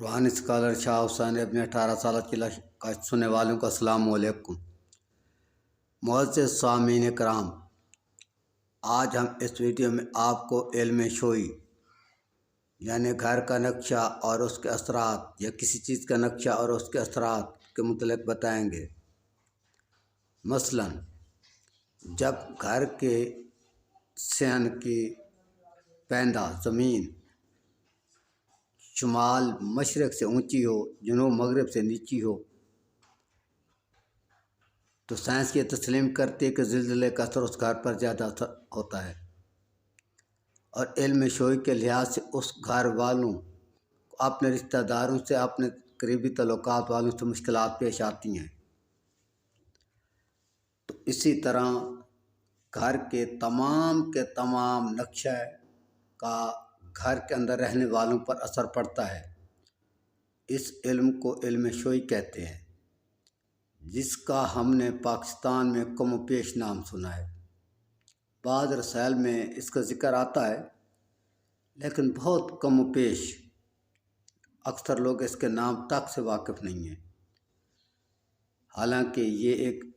रूहानी स्कॉलर शाह हुसैन अपने 18 साल का सुनने वालों को अस्सलाम वालेकुम। मुअज़्ज़िज़ सामीन कराम, आज हम इस वीडियो में आपको इल्म शोई यानी घर का नक्शा और उसके असरात या किसी चीज़ का नक्शा और उसके असरात के मुतल्लिक़ बताएंगे। मसलन जब घर के सहन की पैंदा ज़मीन शुमाल मशरक़ से ऊंची हो, जुनूब मगरिब से नीची हो, तो साइंस ये तस्लीम करती है कि ज़िलज़ले का असर उस घर पर ज़्यादा होता है और इल्म शोई के लिहाज से उस घर वालों अपने रिश्तेदारों से, अपने करीबी तल्लुकात वालों से मुश्किलात पेश आती हैं। तो इसी तरह घर के तमाम नक्शे का घर के अंदर रहने वालों पर असर पड़ता है। इस इल्म को इल्म शोई कहते हैं, जिसका हमने पाकिस्तान में कम पेश नाम सुना है। बाद रसायल में इसका ज़िक्र आता है, लेकिन बहुत कम पेश, अक्सर लोग इसके नाम तक से वाकिफ़ नहीं हैं। हालांकि ये एक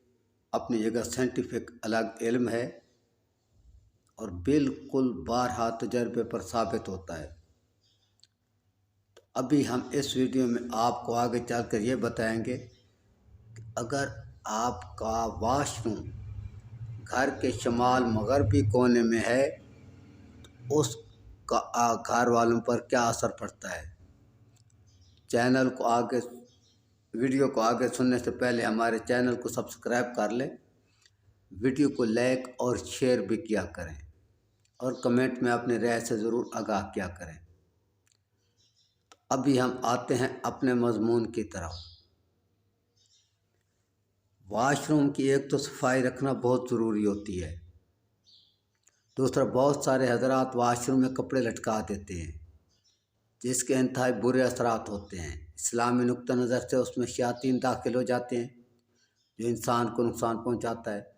अपनी जगह साइंटिफिक अलग इल्म है और बिल्कुल बारहा तजर्बे पर साबित होता है। तो अभी हम इस वीडियो में आपको आगे चलकर ये बताएंगे कि अगर आपका वाशरूम घर के शमाल मगरबी कोने में है तो उसका घर वालों पर क्या असर पड़ता है। वीडियो को आगे सुनने से पहले हमारे चैनल को सब्सक्राइब कर लें, वीडियो को लाइक और शेयर भी किया करें और कमेंट में अपनी राय से ज़रूर आगाह किया करें। तो अभी हम आते हैं अपने मज़मून की तरफ। वाशरूम की एक तो सफाई रखना बहुत ज़रूरी होती है, दूसरा बहुत सारे हज़रात वाशरूम में कपड़े लटका देते हैं, जिसके इंतहाई बुरे असरात होते हैं। इस्लामी नुक्ता नज़र से उसमें शयातीन दाखिल हो जाते हैं, जो इंसान को नुकसान पहुंचाता है।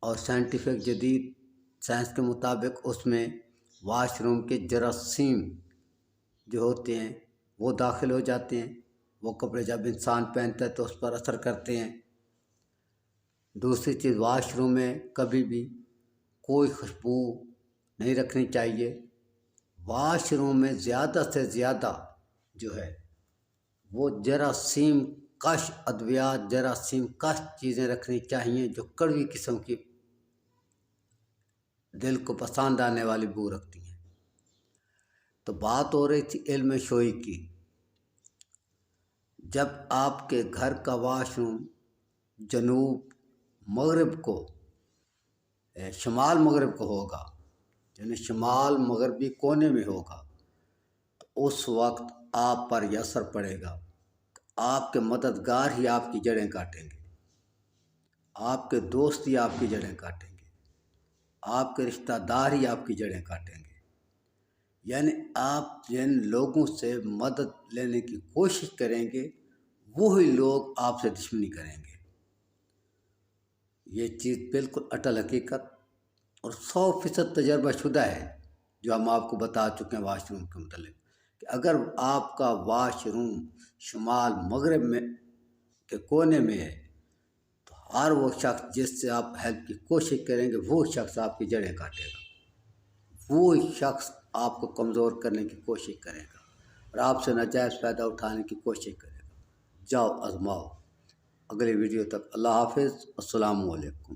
और साइंटिफिक जदीद साइंस के मुताबिक उसमें वाशरूम के जरासीम जो होते हैं वो दाखिल हो जाते हैं। वो कपड़े जब इंसान पहनता है तो उस पर असर करते हैं। दूसरी चीज़, वाशरूम में कभी भी कोई खुशबू नहीं रखनी चाहिए। वाशरूम में ज़्यादा से ज़्यादा जो है वो जरासीम कश अद्वियात, जरासीम कश चीज़ें रखनी चाहिए जो कड़वी किस्म की, दिल को पसंद आने वाली बू रखती हैं। तो बात हो रही थी इल्म शोई की। जब आपके घर का वाशरूम जनूब मगरिब को शमाल मगरिब को होगा, यानी शमाल मगरबी कोने में होगा, तो उस वक्त आप पर यह असर पड़ेगा। आपके मददगार ही आपकी जड़ें काटेंगे, आपके दोस्त ही आपकी जड़ें काटेंगे, आपके रिश्तेदार ही आपकी जड़ें काटेंगे। यानी आप जिन लोगों से मदद लेने की कोशिश करेंगे वही लोग आपसे दुश्मनी करेंगे। ये चीज़ बिल्कुल अटल हकीकत और 100% तजर्बा शुदा है, जो हम आपको बता चुके हैं वाशरूम के मुतालिक कि अगर आपका वाशरूम शुमाल मगरिब में के कोने में है तो हर वो शख्स जिससे आप हेल्प की कोशिश करेंगे वो शख्स आपकी जड़ें काटेगा, वो शख्स आपको कमज़ोर करने की कोशिश करेगा और आपसे नाजायज़ फ़ायदा उठाने की कोशिश करेगा। जाओ आज़माओ। अगले वीडियो तक अल्लाह हाफ़िज़, अस्सलामु अलैकुम।